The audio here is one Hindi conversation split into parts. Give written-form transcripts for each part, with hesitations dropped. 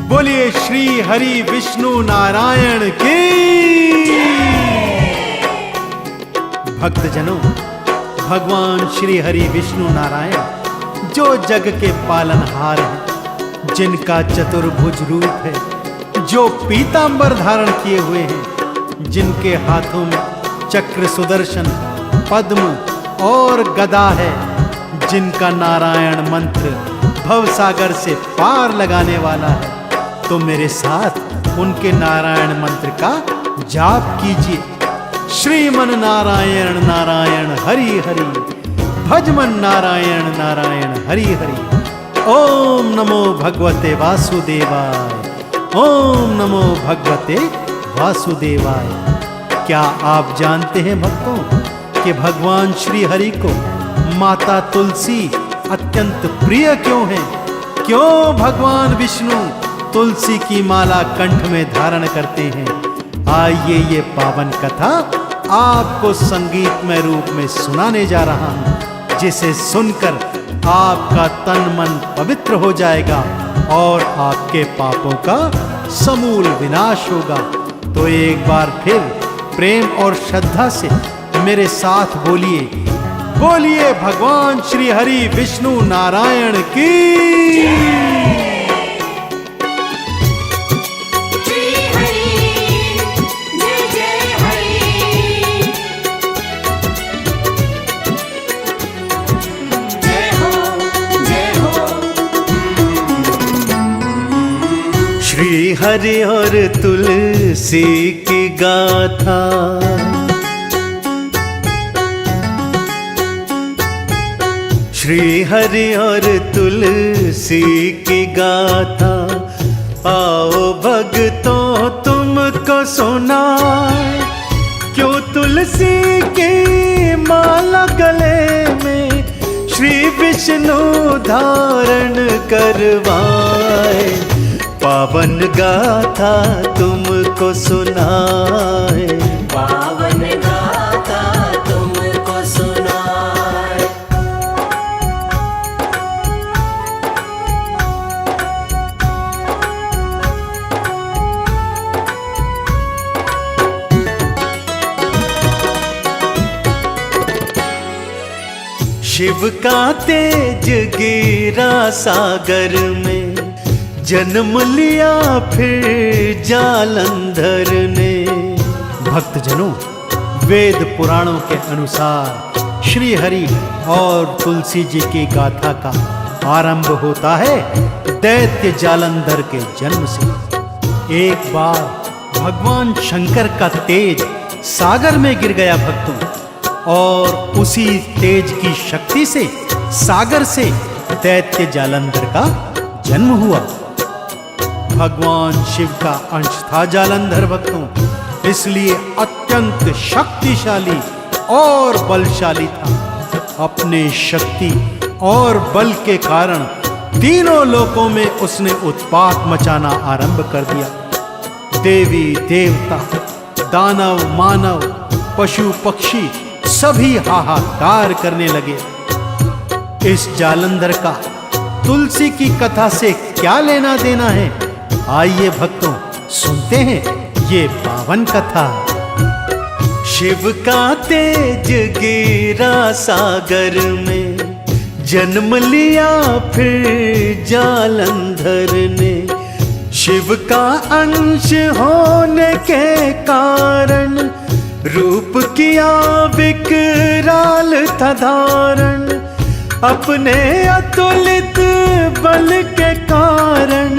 बोलिए श्री हरि विष्णु नारायण की। भक्तजनों, भगवान श्री हरि विष्णु नारायण जो जग के पालनहार हैं, जिनका चतुर्भुज रूप है, जो पीतांबर धारण किए हुए हैं, जिनके हाथों में चक्र, सुदर्शन, पद्म और गदा है, जिनका नारायण मंत्र भवसागर से पार लगाने वाला है, तो मेरे साथ उनके नारायण मंत्र का जाप कीजिए। श्रीमन नारायण नारायण हरि हरि, भजमन नारायण नारायण हरि हरि। ओम नमो भगवते वासुदेवाय, ओम नमो भगवते वासुदेवाय। क्या आप जानते हैं भक्तों कि भगवान श्री हरि को माता तुलसी अत्यंत प्रिय क्यों है? क्यों भगवान विष्णु तुलसी की माला कंठ में धारण करते हैं? आइए ये पावन कथा आपको संगीतमय रूप में सुनाने जा रहा हूं, जिसे सुनकर आपका तन मन पवित्र हो जाएगा और आपके पापों का समूल विनाश होगा। तो एक बार फिर प्रेम और श्रद्धा से मेरे साथ बोलिए, बोलिए भगवान श्री हरि विष्णु नारायण की। श्री हरि और तुलसी की गाथा, श्री हरि और तुलसी की गाथा, आओ भक्तों तुमको सुनाए। क्यों तुलसी की माला गले में श्री विष्णु धारण करवाए, पावन गाथा तुमको सुनाए, पावन गाथा तुमको सुनाए। शिव का तेज गिरा सागर में, जन्म लिया फिर जालंधर ने। भक्तजनों, वेद पुराणों के अनुसार श्री हरि और तुलसी जी की गाथा का आरंभ होता है दैत्य जालंधर के जन्म से। एक बार भगवान शंकर का तेज सागर में गिर गया भक्तों, और उसी तेज की शक्ति से सागर से दैत्य जालंधर का जन्म हुआ। भगवान शिव का अंश था जालंधर भक्तों, इसलिए अत्यंत शक्तिशाली और बलशाली था। अपने शक्ति और बल के कारण तीनों लोकों में उसने उत्पात मचाना आरंभ कर दिया। देवी देवता, दानव मानव, पशु पक्षी सभी हाहाकार करने लगे। इस जालंधर का तुलसी की कथा से क्या लेना देना है? आइए भक्तों सुनते हैं ये पावन कथा। शिव का तेज गिरा सागर में, जन्म लिया फिर जालंधर ने। शिव का अंश होने के कारण रूप किया विकराल था धारण। अपने अतुलित बल के कारण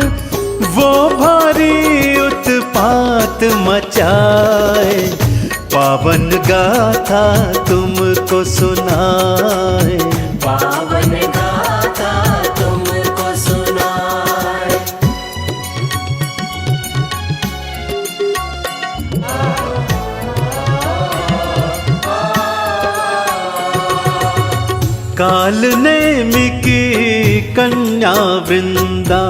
वो भारी उत्पात मचाए, पावन गाथा तुमको सुनाए, पावन गाथा तुमको सुनाए। काल नेमि की कन्या वृंदा,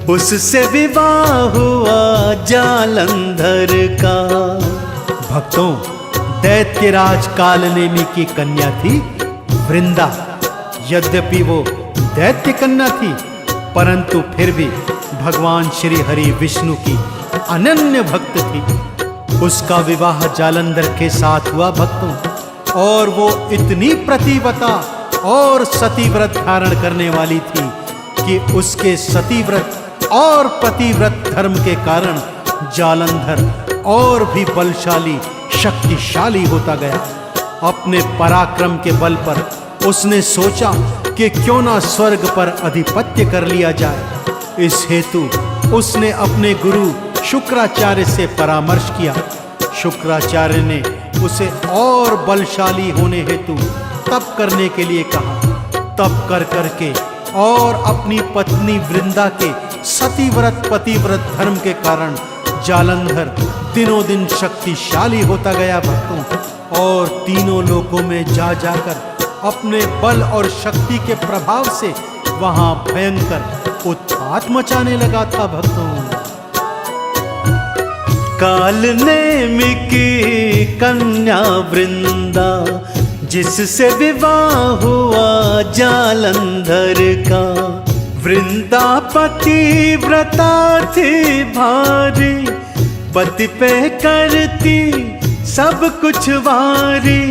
उससे विवाह हुआ जालंधर का। भक्तों, दैत्यराज कालनेमि की कन्या थी वृंदा। यद्यपि वो दैत्य कन्या थी, परंतु फिर भी भगवान श्री हरि विष्णु की अनन्य भक्त थी। उसका विवाह जालंधर के साथ हुआ भक्तों, और वो इतनी प्रतिव्रता और सतीव्रत धारण करने वाली थी कि उसके सतीव्रत और पतिव्रत धर्म के कारण जालंधर और भी बलशाली शक्तिशाली होता गया। अपने पराक्रम के बल पर उसने सोचा कि क्यों ना स्वर्ग पर अधिपत्य कर लिया जाए। इस हेतु उसने अपने गुरु शुक्राचार्य से परामर्श किया। शुक्राचार्य ने उसे और बलशाली होने हेतु तप करने के लिए कहा। तप कर करके और अपनी पत्नी वृंदा के सतीव्रत पतिव्रत धर्म के कारण जालंधर दिनों दिन शक्तिशाली होता गया भक्तों, और तीनों लोकों में जा जाकर अपने बल और शक्ति के प्रभाव से वहां भयंकर उत्पात मचाने लगा था भक्तों। काल ने की कन्या वृंदा, जिससे विवाह हुआ जालंधर का, वृंदा पतिव्रता थी भारी, पति पे करती सब कुछ वारी।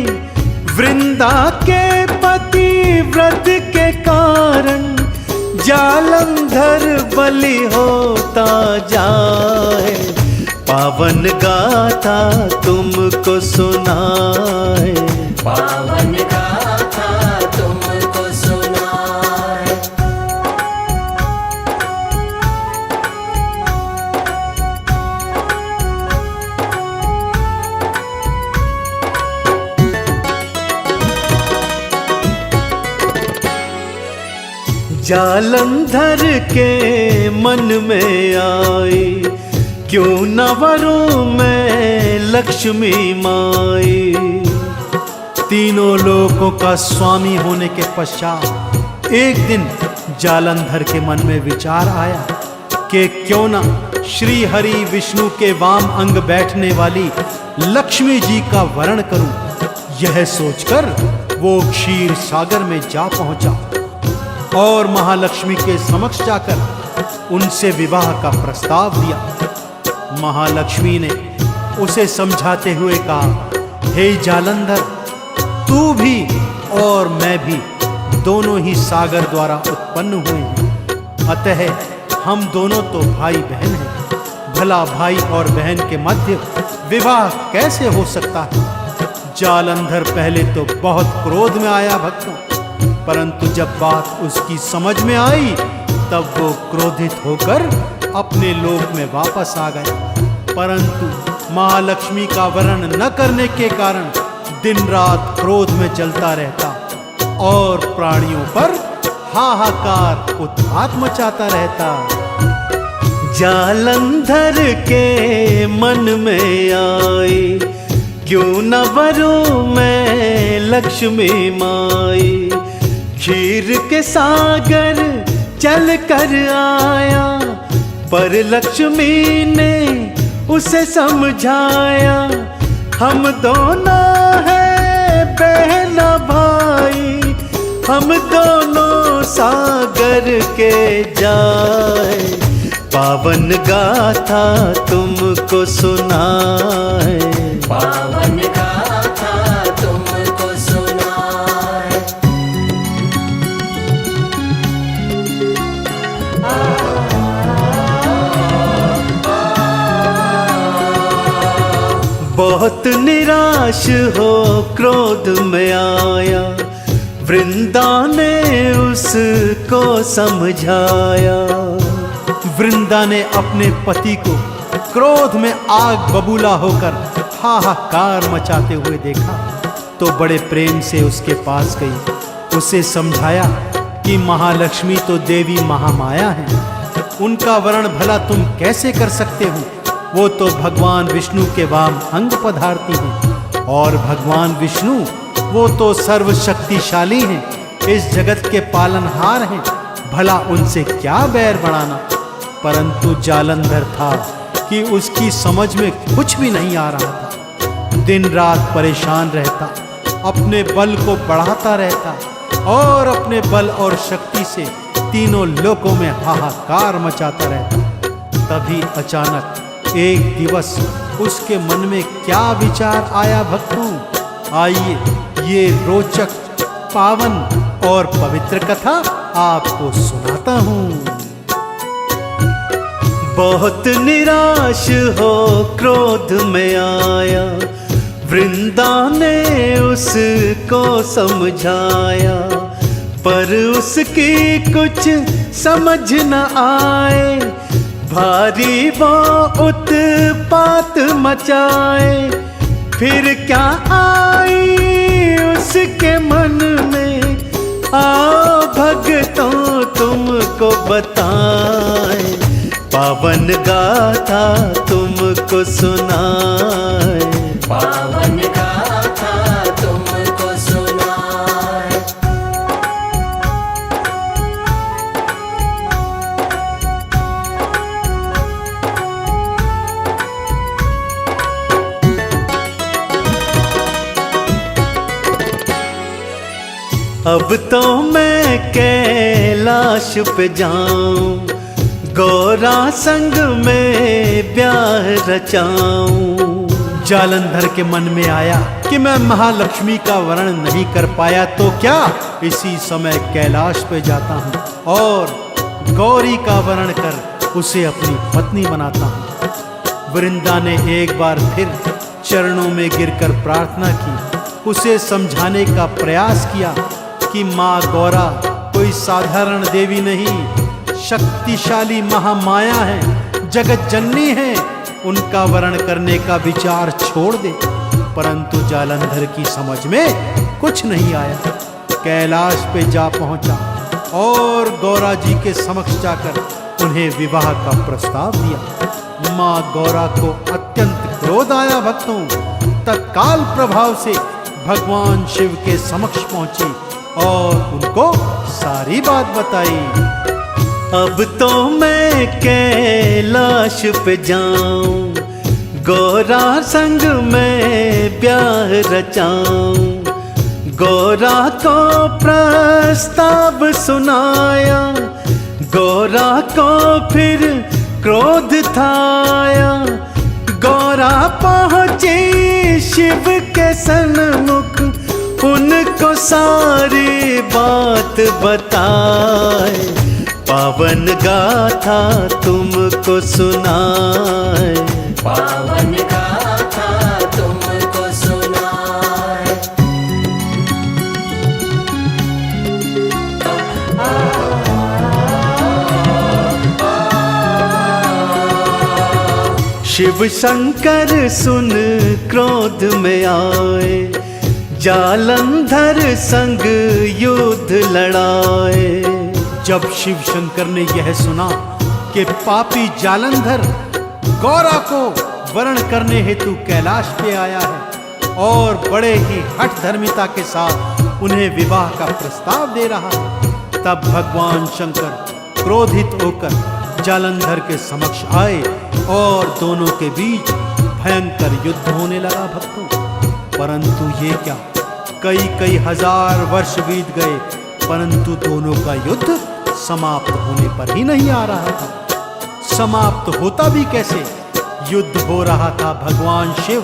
वृंदा के पतिव्रत के कारण जालंधर बलि होता जाए। पावन गाथा तुमको सुनाए, पावन गाथा तुमको सुनाए। जालंधर के मन में आई, क्यों न वरों में लक्ष्मी माई। तीनों लोकों का स्वामी होने के पश्चात एक दिन जालंधर के मन में विचार आया कि क्यों न श्री हरि विष्णु के वाम अंग बैठने वाली लक्ष्मी जी का वरण करूं। यह सोचकर वो क्षीर सागर में जा पहुंचा और महालक्ष्मी के समक्ष जाकर उनसे विवाह का प्रस्ताव दिया। महालक्ष्मी ने उसे समझाते हुए कहा, हे जालंधर, तू भी और मैं भी दोनों ही सागर द्वारा उत्पन्न हुए हैं, अतः हम दोनों तो भाई बहन हैं। भला भाई और बहन के मध्य विवाह कैसे हो सकता है। जालंधर पहले तो बहुत क्रोध में आया भक्तों, परंतु जब बात उसकी समझ में आई तब वो क्रोधित होकर अपने लोक में वापस आ गया। परंतु महालक्ष्मी का वरण न करने के कारण दिन रात क्रोध में जलता रहता और प्राणियों पर हाहाकार उत्पात मचाता रहता। जालंधर के मन में आई, क्यों न वरों में लक्ष्मी माई। क्षीर के सागर चल कर आया, पर लक्ष्मी ने उसे समझाया, हम दोनों हैं बहन भाई, हम दोनों सागर के जाए। पावन गाथा तुमको सुनाए, पावन गाथा तुमको सुनाए। बहुत निराश हो क्रोध में आया, वृंदा ने उसको समझाया। वृंदा ने अपने पति को क्रोध में आग बबूला होकर हाहाकार मचाते हुए देखा तो बड़े प्रेम से उसके पास गई। उसे समझाया कि महालक्ष्मी तो देवी महामाया है, उनका वरण भला तुम कैसे कर सकते हो। वो तो भगवान विष्णु के वाम अंग पधारती हैं, और भगवान विष्णु वो तो सर्वशक्तिशाली हैं, इस जगत के पालनहार हैं, भला उनसे क्या बैर बढ़ाना। परंतु जालंधर था कि उसकी समझ में कुछ भी नहीं आ रहा था। दिन रात परेशान रहता, अपने बल को बढ़ाता रहता और अपने बल और शक्ति से तीनों लोकों में हाहाकार मचाता रहता। तभी अचानक एक दिवस उसके मन में क्या विचार आया भक्तों, आइए ये रोचक, पावन और पवित्र कथा आपको सुनाता हूँ। बहुत निराश हो क्रोध में आया, वृंदा ने उसको समझाया, पर उसकी कुछ समझ न आए। भारी वो उत्पात मचाए, फिर क्या आई उसके मन में, आओ भक्तों तुमको बताए। पावन गाथा तुमको सुनाए, पावन गाथा तुमको सुनाए। अब तो मैं कैलाश पे जाऊं, गौरा संग में ब्याह रचाऊं। जालंधर के मन में आया कि मैं महालक्ष्मी का वर्णन नहीं कर पाया तो क्या, इसी समय कैलाश पे जाता हूँ और गौरी का वर्णन कर उसे अपनी पत्नी बनाता हूँ। वृंदा ने एक बार फिर चरणों में गिरकर प्रार्थना की, उसे समझाने का प्रयास किया कि माँ गौरा कोई साधारण देवी नहीं, शक्तिशाली महामाया है, जगत जननी है, उनका वर्णन करने का विचार छोड़ दे। परंतु जालंधर की समझ में कुछ नहीं आया। कैलाश पे जा पहुंचा और गौरा जी के समक्ष जाकर उन्हें विवाह का प्रस्ताव दिया। माँ गौरा को अत्यंत क्रोध आया भक्तों, तत्काल प्रभाव से भगवान शिव के समक्ष पहुंची और उनको सारी बात बताई। अब तो मैं कैलाश पे जाऊं, गौरा संग में ब्याह रचाऊं। गौरा को प्रस्ताव सुनाया, गौरा को फिर क्रोध थाया। गौरा पहुंची शिव के सन्मुख, उनको सारी बात बताए। पावन गाथा तुमको सुनाए, पावन गाथा तुमको सुनाए। शिव शंकर सुन क्रोध में आए, जालंधर संग युद्ध लड़ाए। जब शिव शंकर ने यह सुना कि पापी जालंधर गौरा को वर्ण करने हेतु कैलाश पे आया है और बड़े ही हठ धर्मिता के साथ उन्हें विवाह का प्रस्ताव दे रहा है, तब भगवान शंकर क्रोधित होकर जालंधर के समक्ष आए और दोनों के बीच भयंकर युद्ध होने लगा भक्तों। परंतु ये क्या, कई कई हजार वर्ष बीत गए परंतु दोनों का युद्ध समाप्त होने पर ही नहीं आ रहा था। समाप्त होता भी कैसे, युद्ध हो रहा था भगवान शिव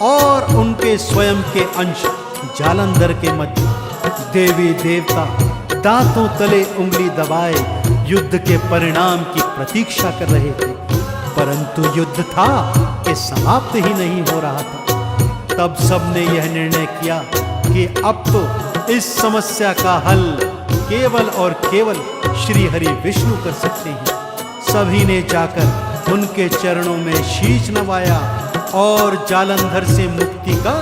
और उनके स्वयं के अंश जालंधर के मध्य। देवी देवता दांतों तले उंगली दबाए युद्ध के परिणाम की प्रतीक्षा कर रहे थे, परंतु युद्ध था कि समाप्त ही नहीं हो रहा था। तब सबने यह निर्णय किया कि अब तो इस समस्या का हल केवल और केवल श्री हरि विष्णु कर सकते हैं। सभी ने जाकर उनके चरणों में शीश नवाया और जालंधर से मुक्ति का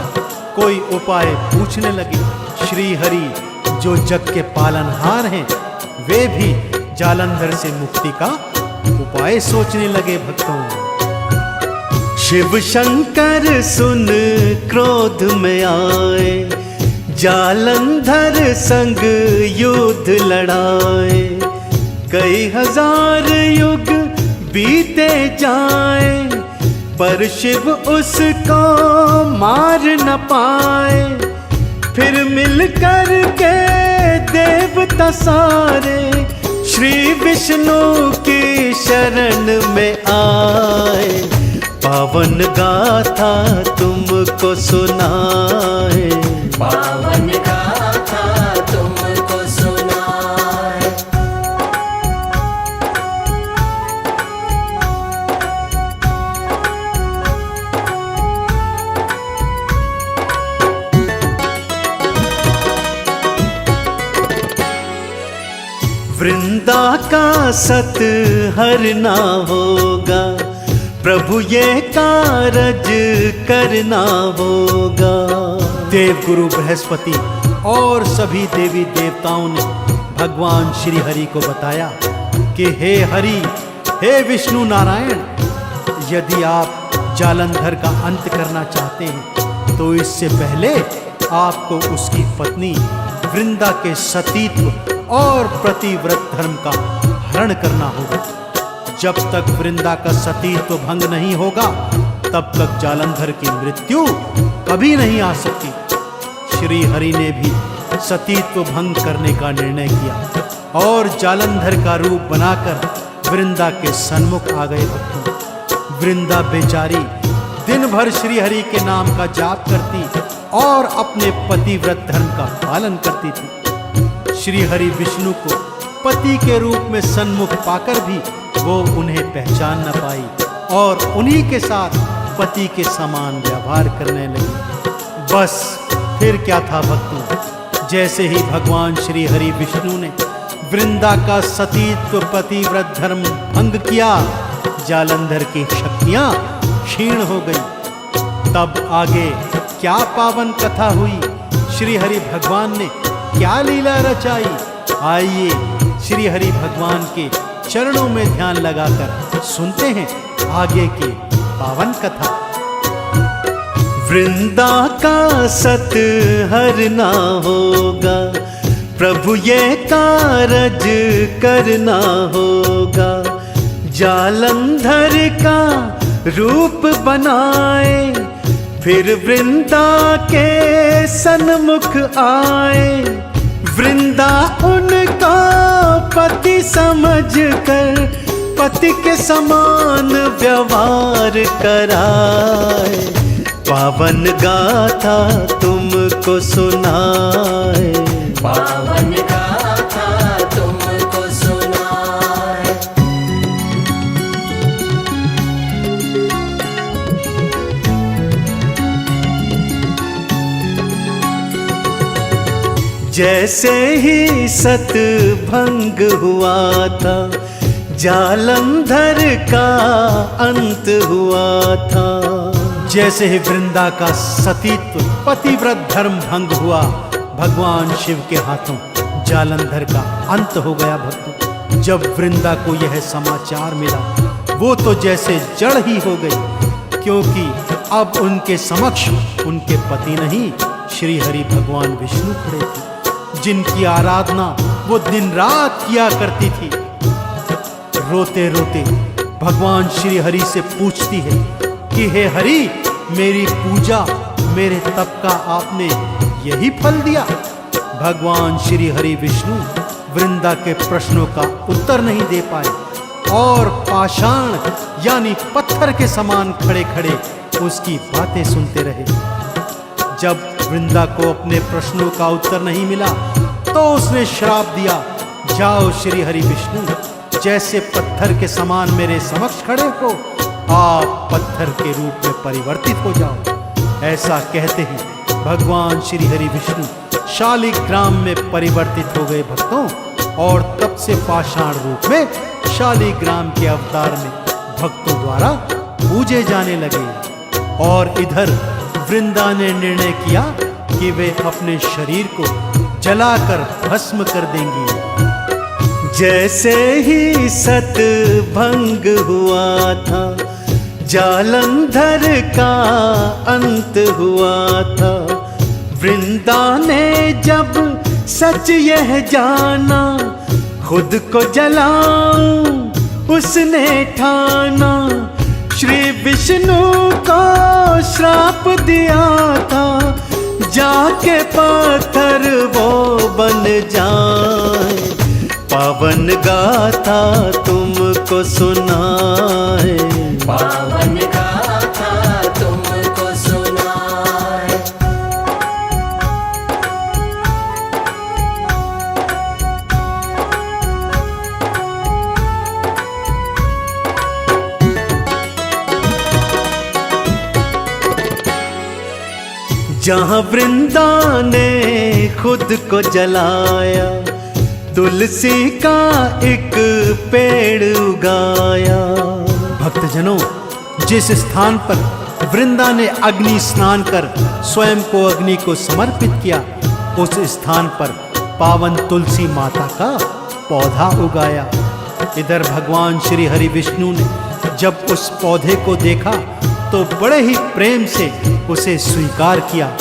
कोई उपाय पूछने लगे। श्री हरि जो जग के पालनहार हैं, वे भी जालंधर से मुक्ति का उपाय सोचने लगे भक्तों। शिव शंकर सुन क्रोध में आए, जालंधर संग युद्ध लड़ाए। कई हजार युग बीते जाए, पर शिव उसको मार न पाए। फिर मिल कर के देवता सारे श्री विष्णु की शरण में आए, पावन गाथा तुमको सुनाए। पावन गाथा तुमको सुनाए। वृंदा का सत हरना होगा, प्रभु ये कारज करना होगा। देवगुरु बृहस्पति और सभी देवी देवताओं ने भगवान श्री हरि को बताया कि हे हरि, हे विष्णु नारायण, यदि आप जालंधर का अंत करना चाहते हैं तो इससे पहले आपको उसकी पत्नी वृंदा के सतीत्व और प्रतिव्रत धर्म का हरण करना होगा। जब तक वृंदा का सतीत्व भंग नहीं होगा तब तक जालंधर की मृत्यु कभी नहीं आ सकती। श्री हरि ने भी सतीत्व भंग करने का निर्णय किया और जालंधर का रूप बनाकर वृंदा के सन्मुख आ गए। भक्तों, वृंदा बेचारी दिन भर श्री हरि के नाम का जाप करती और अपने पतिव्रत धर्म का पालन करती थी। श्री हरि विष्णु को पति के रूप में सन्मुख पाकर भी वो उन्हें पहचान न पाई और उन्हीं के साथ पति के समान व्यवहार करने लगी। बस फिर क्या था भक्तों, जैसे ही भगवान श्री हरि विष्णु ने वृंदा का सतीत्व पतिव्रत धर्म भंग किया, जालंधर की शक्तियां क्षीण हो गई। तब आगे क्या पावन कथा हुई, श्री हरि भगवान ने क्या लीला रचाई, आइए श्री हरि भगवान के चरणों में ध्यान लगाकर सुनते हैं आगे की पावन कथा। वृंदा का सत हरना होगा, प्रभु ये कारज करना होगा। जालंधर का रूप बनाए, फिर वृंदा के सन्मुख आए। वृंदा उनका पति समझकर पति के समान व्यवहार कराए। पावन गाथा तुमको सुनाए। पावन गाथा तुमको सुनाए। जैसे ही सत भंग हुआ था, जालंधर का अंत हुआ था। जैसे ही वृंदा का सतीत्व पतिव्रत धर्म भंग हुआ, भगवान शिव के हाथों जालंधर का अंत हो गया। भक्तों, जब वृंदा को यह समाचार मिला, वो तो जैसे जड़ ही हो गई, क्योंकि अब उनके समक्ष उनके पति नहीं, श्री हरि भगवान विष्णु खड़े थे, जिनकी आराधना वो दिन रात किया करती थी। रोते रोते भगवान श्री हरि से पूछती है कि हे हरि, मेरी पूजा मेरे तप का आपने यही फल दिया? भगवान श्री हरि विष्णु वृंदा के प्रश्नों का उत्तर नहीं दे पाए और पाषाण यानी पत्थर के समान खड़े खड़े उसकी बातें सुनते रहे। जब वृंदा को अपने प्रश्नों का उत्तर नहीं मिला तो उसने श्राप दिया, जाओ श्री हरि विष्णु, जैसे पत्थर के समान मेरे समक्ष खड़े हो, आप पत्थर के रूप में परिवर्तित हो जाओ। ऐसा कहते ही भगवान श्री हरि विष्णु शालिग्राम में परिवर्तित हो गए भक्तों, और तब से पाषाण रूप में शालिग्राम के अवतार में भक्तों द्वारा पूजे जाने लगे। और इधर वृंदा ने निर्णय किया कि वे अपने शरीर को जलाकर भस्म कर देंगी। जैसे ही सत भंग हुआ था, जालंधर का अंत हुआ था। वृंदा ने जब सच यह जाना, खुद को जलाऊं उसने ठाना। श्री विष्णु को श्राप दिया था, जाके पत्थर वो बन जाए। पावन गाथा तुमको सुनाए, पावन गाथा तुमको सुनाए। जहाँ वृंदा ने खुद को जलाया, तुलसी का एक पेड़ उगाया। भक्तजनों, जिस स्थान पर वृंदा ने अग्नि स्नान कर स्वयं को अग्नि को समर्पित किया, उस स्थान पर पावन तुलसी माता का पौधा उगाया। इधर भगवान श्री हरि विष्णु ने जब उस पौधे को देखा तो बड़े ही प्रेम से उसे स्वीकार किया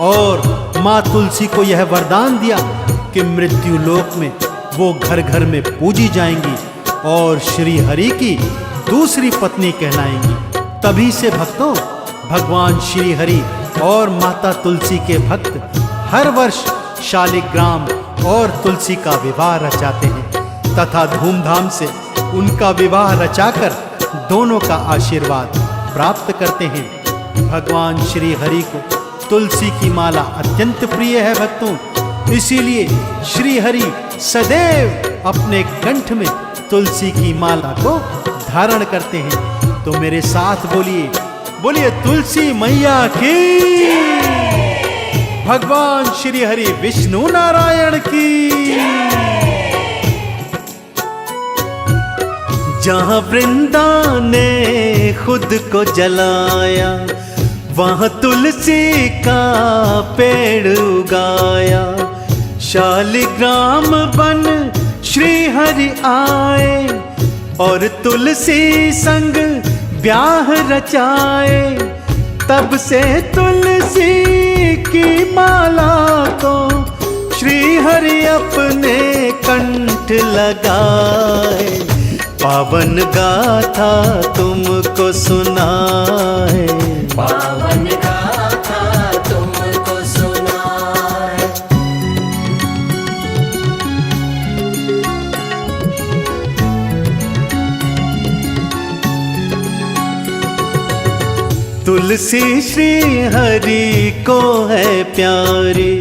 और माँ तुलसी को यह वरदान दिया कि मृत्यु लोक में वो घर घर में पूजी जाएंगी और श्री हरि की दूसरी पत्नी कहलाएंगी। तभी से भक्तों, भगवान श्री हरि और माता तुलसी के भक्त हर वर्ष शालिग्राम और तुलसी का विवाह रचाते हैं तथा धूमधाम से उनका विवाह रचाकर दोनों का आशीर्वाद प्राप्त करते हैं। भगवान श्री हरि को तुलसी की माला अत्यंत प्रिय है भक्तों, इसीलिए श्री हरि सदैव अपने कंठ में तुलसी की माला को धारण करते हैं। तो मेरे साथ बोलिए, बोलिए तुलसी मैया की, भगवान श्री हरि विष्णु नारायण की। जहाँ वृंदा ने खुद को जलाया, वहाँ तुलसी का पेड़ उगाया। शालिग्राम बन श्री हरि आए और तुलसी संग ब्याह रचाए। तब से तुलसी की माला को श्री हरि अपने कंठ लगाए। पावन गाथा तुमको सुनाए, पावन गाथा तुमको सुनाए। तुलसी श्री हरि को है प्यारी,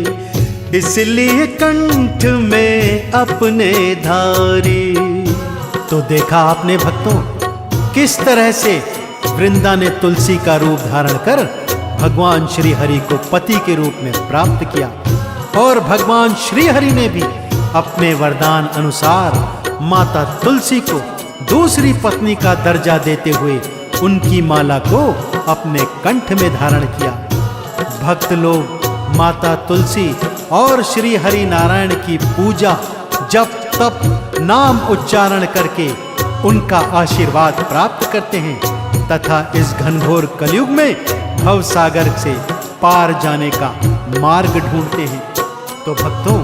इसलिए कंठ में अपने धारी। तो देखा आपने भक्तों, किस तरह से वृंदा ने तुलसी का रूप धारण कर भगवान श्री हरि को पति के रूप में प्राप्त किया और भगवान श्री हरि ने भी अपने वरदान अनुसार माता तुलसी को दूसरी पत्नी का दर्जा देते हुए उनकी माला को अपने कंठ में धारण किया। भक्त लोग माता तुलसी और श्री हरि नारायण की पूजा, जप तप, नाम उच्चारण करके उनका आशीर्वाद प्राप्त करते हैं तथा इस घनघोर कलयुग में भव सागर से पार जाने का मार्ग ढूंढते हैं। तो भक्तों,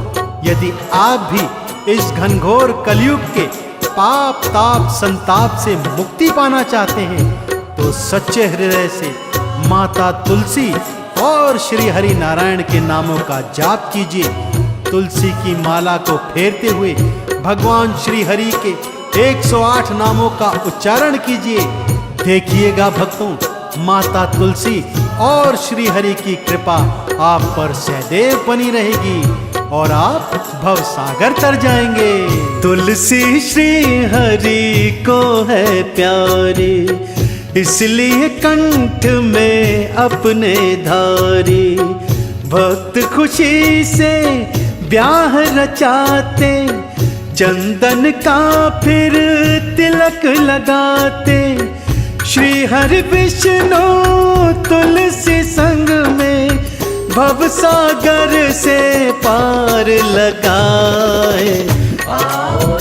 यदि आप भी इस घनघोर कलयुग के पाप ताप संताप से मुक्ति पाना चाहते हैं तो सच्चे हृदय से माता तुलसी और श्री हरि नारायण के नामों का जाप कीजिए। तुलसी की माला को फेरते हुए भगवान श्री हरि के 108 नामों का उच्चारण कीजिए। देखिएगा भक्तों, माता तुलसी और श्री हरि की कृपा आप पर सदैव बनी रहेगी और आप भव सागर तर जाएंगे। तुलसी श्री हरि को है प्यारी, इसलिए कंठ में अपने धारी। भक्त खुशी से ब्याह रचाते, चंदन का फिर तिलक लगाते। श्री हरि विष्णु तुलसी संग में भव सागर से पार लगाए। आओ